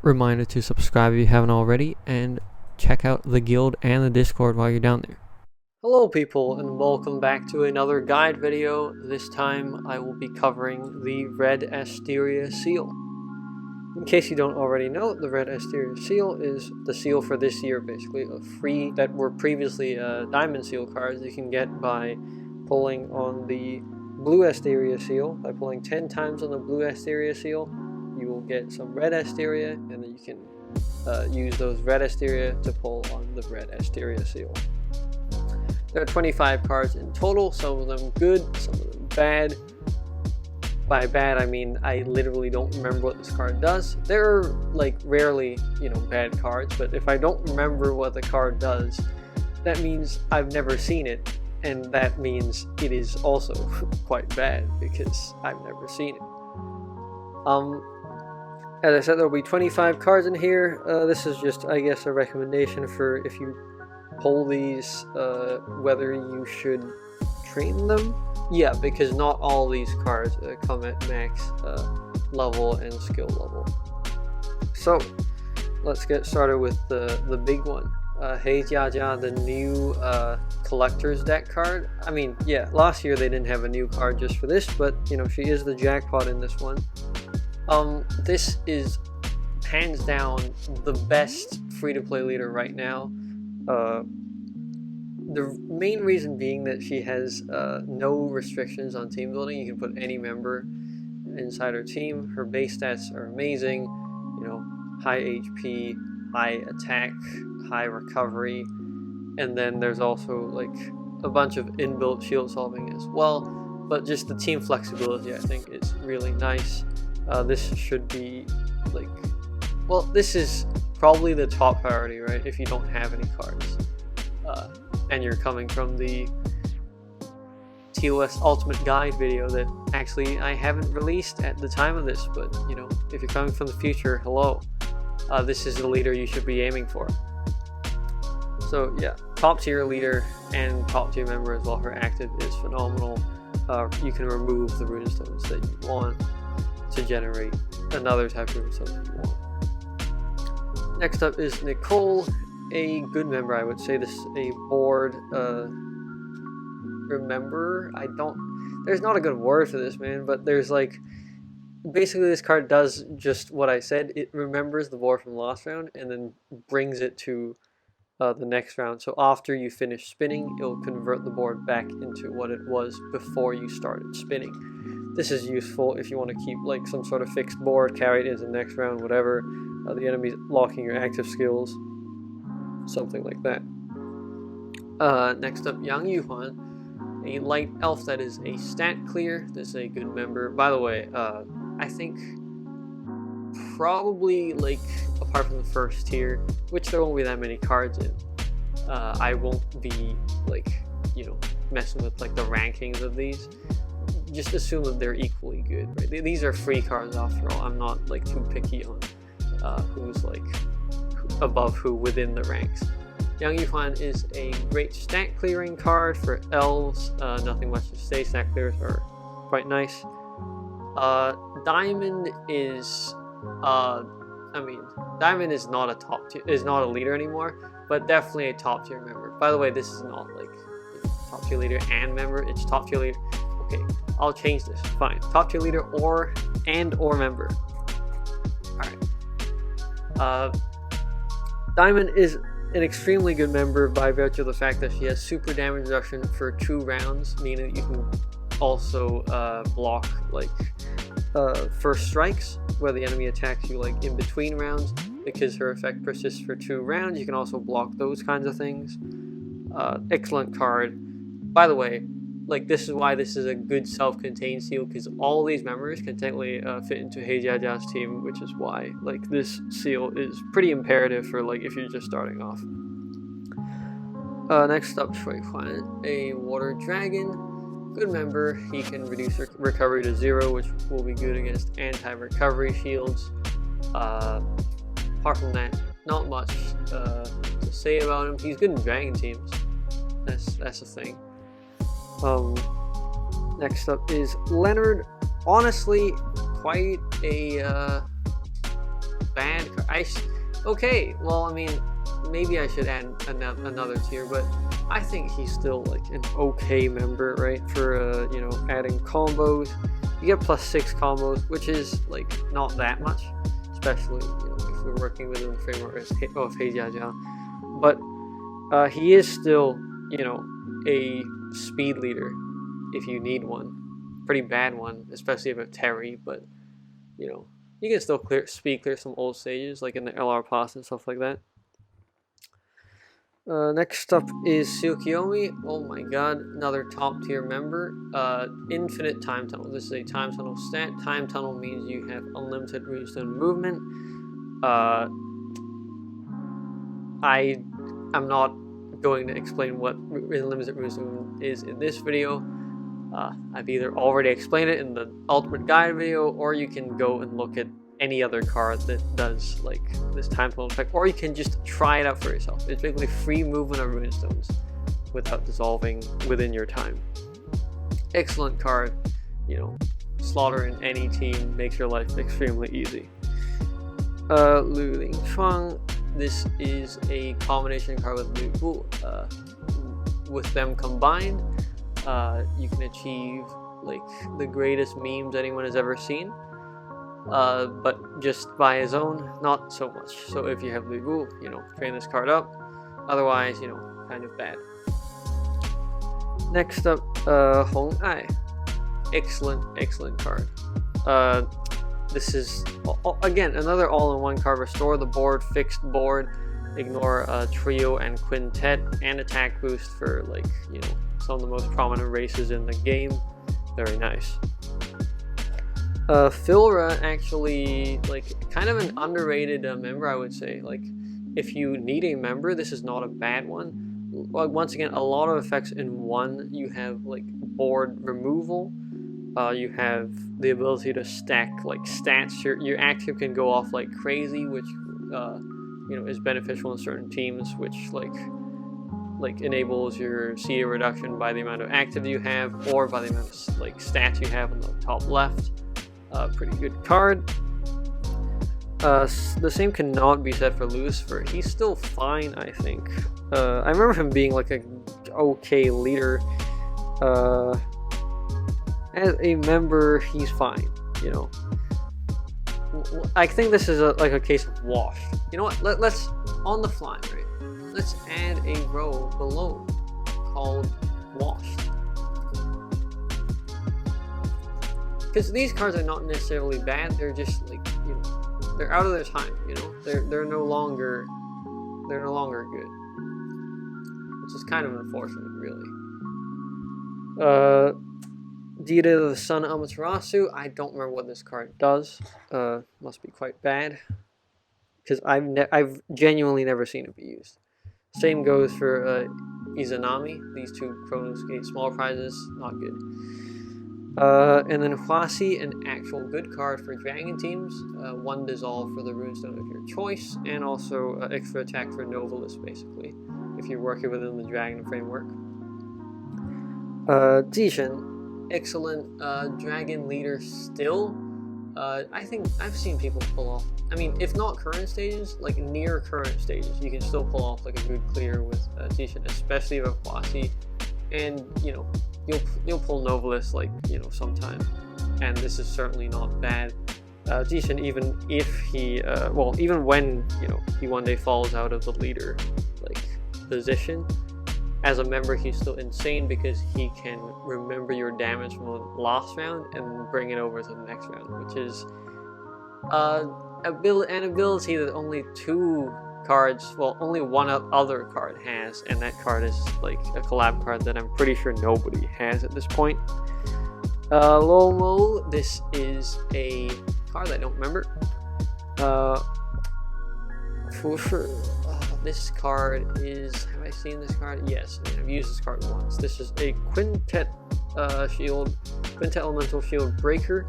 Reminder to subscribe if you haven't already, and check out the guild and the Discord while you're down there. Hello people, and welcome back to another guide video. This time I will be covering the Red Asteria seal. In case you don't already know, the Red Asteria seal is the seal for this year, basically, a free that were previously diamond seal cards you can get by pulling on the blue Asteria seal. By pulling 10 times on the blue Asteria seal, you will get some red Asteria, and then you can use those red Asteria to pull on the red Asteria seal. There are 25 cards in total, some of them good, some of them bad. By bad, I mean I literally don't remember what this card does. There are like rarely, bad cards, but if I don't remember what the card does, that means I've never seen it, and that means it is also quite bad because I've never seen it. As I said, there will be 25 cards in here. This is just, I guess, a recommendation for if you pull these, whether you should train them. Yeah, because not all these cards come at max level and skill level. So, let's get started with the big one. Hey Jia, the new collector's deck card. I mean, yeah, last year they didn't have a new card just for this, but, she is the jackpot in this one. This is hands down the best free-to-play leader right now. The main reason being that she has no restrictions on team building. You can put any member inside her team. Her base stats are amazing. High HP, high attack, high recovery, and then there's also like a bunch of inbuilt shield solving as well. But just the team flexibility, I think, is really nice. This should be this is probably the top priority, right? If you don't have any cards, and you're coming from the TOS Ultimate Guide video that actually I haven't released at the time of this, but if you're coming from the future, hello, this is the leader you should be aiming for. So yeah, top tier leader and top tier member as well. Her active is phenomenal. You can remove the runestones that you want to generate another type of runestone that you want. Next up is Nicole, a good member. I would say this is a board remember. There's not a good word for this, man, but there's basically this card does just what I said. It remembers the board from last round and then brings it to the next round. So after you finish spinning, it'll convert the board back into what it was before you started spinning. This is useful if you want to keep some sort of fixed board, carry it into the next round, whatever. The enemy's locking your active skills, something like that. Next up, Yang Yuhuan, a light elf that is a stat clear. This is a good member. By the way, I think probably apart from the first tier, which there won't be that many cards in, I won't be messing with the rankings of these. Just assume that they're equally good, right? These are free cards after all. I'm not too picky on who's above who within the ranks. Yang Yuhuan is a great stat clearing card for elves. Nothing much to say. Stat clears are quite nice. Diamond is Diamond is not a top tier, is not a leader anymore, but definitely a top tier member. By the way, this is not top tier leader and member. It's top tier leader. Okay, I'll change this. Fine. Top tier leader or member. Alright. Diamond is an extremely good member by virtue of the fact that she has super damage reduction for 2 rounds, meaning you can also block first strikes where the enemy attacks you in between rounds. Because her effect persists for 2 rounds, you can also block those kinds of things. Excellent card. By the way, this is why this is a good self-contained seal, because all these members can technically fit into Hey Jiajia's team, which is why this seal is pretty imperative for if you're just starting off. Next up, Shui Huan, a water dragon. Good member. He can reduce recovery to 0, which will be good against anti-recovery shields. Apart from that, not much to say about him. He's good in dragon teams. That's the thing. Next up is Leonard. Honestly, quite a bad card. Okay, well, I mean, maybe I should add another tier, but I think he's still like an okay member, right? For you know, adding combos. You get +6 combos, which is like not that much, especially, you know, if we're working within the framework of Heijiajia. But he is still, you know, a speed leader if you need one. Pretty bad one, especially if it's Terry, but you know, you can still clear some old stages like in the LR Pass and stuff like that. Next up is Tsukiyomi. Oh my god, another top tier member. Infinite Time Tunnel. This is a Time Tunnel stat. Time Tunnel means you have unlimited runestone movement. I'm not going to explain what unlimited runestone is in this video. I've either already explained it in the Ultimate Guide video, or you can go and look at any other card that does like this time tunnel effect, or you can just try it out for yourself. It's basically free movement of runestones without dissolving within your time. Excellent card, you know, slaughter in any team, makes your life extremely easy. Lu Ling Chuang. This is a combination card with Lu Bu. With them combined, you can achieve like the greatest memes anyone has ever seen. But just by his own, not so much. So if you have Lu Bu, you know, train this card up. Otherwise, you know, kind of bad. Next up, Hong Ai. Excellent card. This is, again, another all-in-one card. Restore the board, fixed board, ignore trio and quintet, and attack boost for, like, you know, some of the most prominent races in the game. Very nice. Filra, actually, like, kind of an underrated member, I would say. Like, if you need a member, this is not a bad one. Like, once again, a lot of effects in one. You have, like, board removal. You have the ability to stack, like, stats. Your active can go off like crazy, which, you know, is beneficial in certain teams, which, like enables your CA reduction by the amount of active you have, or by the amount of, like, stats you have on the top left. Pretty good card. The same cannot be said for Lucifer. He's still fine, I think. I remember him being like a okay leader. As a member, he's fine, you know. I think this is like a case of wash. You know what? Let's on the fly, right? Let's add a row below called washed. Because these cards are not necessarily bad, they're just, like, you know, they're out of their time, you know? They're no longer good. Which is kind of unfortunate, really. Deity of the Sun Amaterasu. I don't remember what this card does. Must be quite bad. Because I've genuinely never seen it be used. Same goes for Izanami. These two Chronos Gate small prizes, not good. And then Huasi, an actual good card for dragon teams. 1 dissolve for the runestone of your choice, and also extra attack for Novelist, basically, if you're working within the dragon framework. Jishin, excellent dragon leader still. I think I've seen people pull off, I mean, if not current stages, like near current stages, you can still pull off like a good clear with Jishin, especially with Huasi. And, you know, you'll pull Novelist, like, you know, sometime, and this is certainly not bad. Jishin, even if he, well, even when, you know, he one day falls out of the leader, like, position, as a member, he's still insane because he can remember your damage from the last round and bring it over to the next round, which is an ability that only 2 cards, well, only one other card has, and that card is like a collab card that I'm pretty sure nobody has at this point. Lomo, this is a card I don't remember. For sure, this card is, have I seen this card? Yes, I mean, I've used this card once. This is a Quintet Elemental Shield Breaker,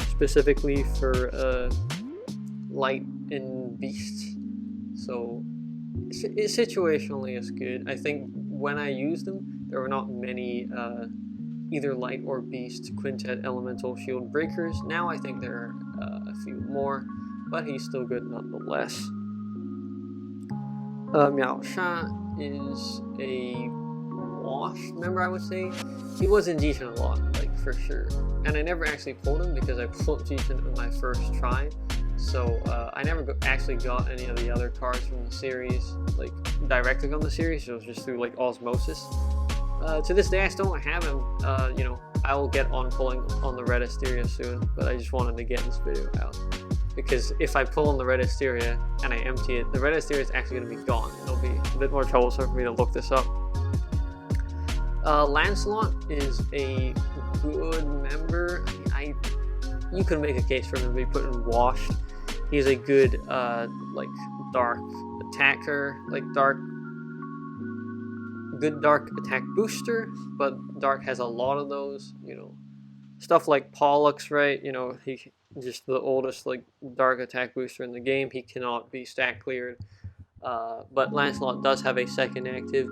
specifically for Light and Beast. So situationally is good. I think when I used them, there were not many either Light or Beast Quintet Elemental Shield Breakers. Now I think there are a few more. but he's still good nonetheless. Miao Sha is a wash member, I would say. He was in Jishin a lot, like for sure. And I never actually pulled him because I pulled Jishin in my first try. So I never actually got any of the other cards from the series, like directly on the series. It was just through like osmosis. To this day, I still don't have him. You know, I will get on pulling on the red Asteria soon, but I just wanted to get this video out. Because if I pull on the red Asteria and I empty it, the red Asteria is actually going to be gone. It'll be a bit more troublesome for me to look this up. Lancelot is a good member. You could make a case for him to be put in washed. He's a good like dark attacker, like good dark attack booster, but dark has a lot of those, you know, stuff like Pollux, right? You know, he just the oldest like dark attack booster in the game. He cannot be stat cleared, but Lancelot does have a second active,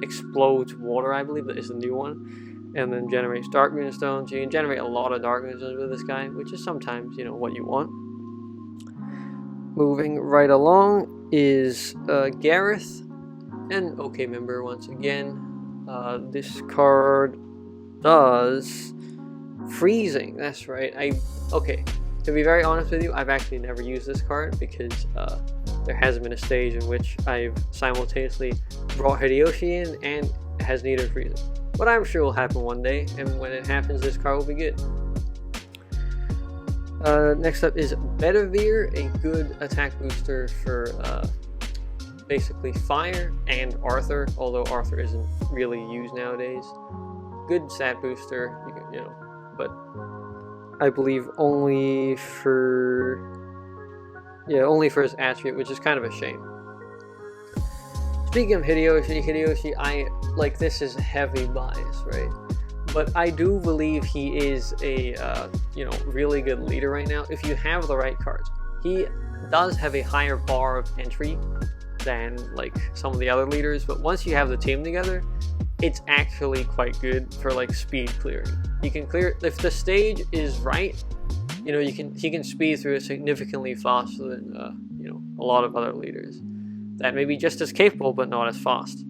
explodes water, I believe that is the new one, and then generates dark moonstones. You can generate a lot of dark moonstones with this guy, which is sometimes, you know, what you want. Moving right along is Gareth, an okay member once again. This card does freezing. That's right. Okay. To be very honest with you, I've actually never used this card because there hasn't been a stage in which I've simultaneously brought Hideyoshi in and it has needed freezing. But I'm sure it will happen one day, and when it happens, this card will be good. Next up is Bedivere, a good attack booster for basically Fire and Arthur, although Arthur isn't really used nowadays. Good stat booster, you know, but I believe only for his attribute, which is kind of a shame. Speaking of Hideyoshi, I like, this is heavy bias, right? But I do believe he is a you know, really good leader right now if you have the right cards. He does have a higher bar of entry than like some of the other leaders, but once you have the team together, it's actually quite good for like speed clearing. You can clear if the stage is right. You know, he can speed through it significantly faster than you know, a lot of other leaders that may be just as capable but not as fast.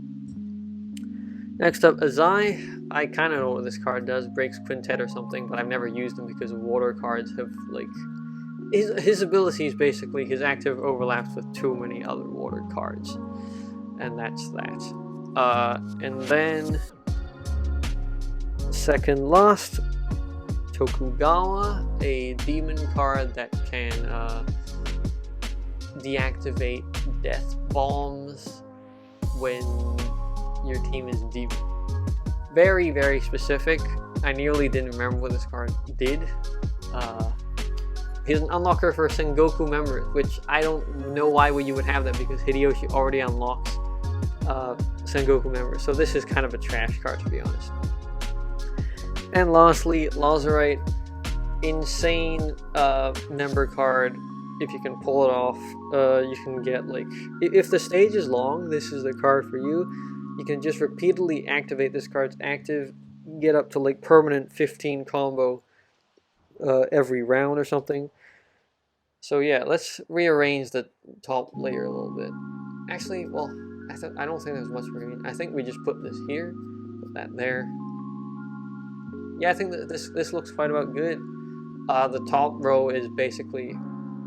Next up, Azai. I kind of know what this card does. Breaks Quintet or something, but I've never used him because water cards have like his abilities. Basically, his active overlaps with too many other water cards, and that's that. And then second last, Tokugawa, a demon card that can deactivate death bombs when your team is demon. Very, very specific. I nearly didn't remember what this card did. He's an unlocker for Sengoku members, which I don't know why you would have that because Hideyoshi already unlocks Sengoku members. So this is kind of a trash card, to be honest. And lastly, Lazarite, insane member card. If you can pull it off, you can get like, if the stage is long, this is the card for you. You can just repeatedly activate this card's active, get up to like permanent 15 combo every round or something. So yeah, let's rearrange the top layer a little bit. Actually, well, I don't think there's much rearranging. I think we just put this here, put that there. Yeah, I think that this looks quite about good. The top row is basically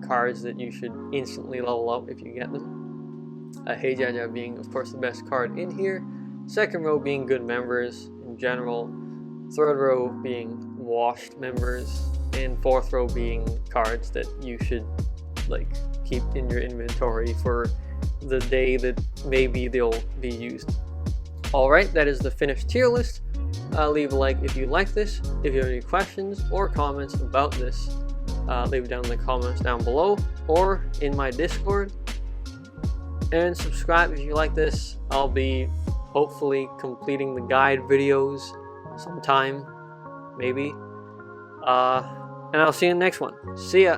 cards that you should instantly level up if you get them. Heijaja being, of course, the best card in here. Second row being good members in general. Third row being washed members. And fourth row being cards that you should like keep in your inventory for the day that maybe they'll be used. Alright, that is the finished tier list. Leave a like if you like this. If you have any questions or comments about this, leave it down in the comments down below or in my Discord. And subscribe if you like this. I'll be hopefully completing the guide videos sometime, maybe. And I'll see you in the next one. See ya!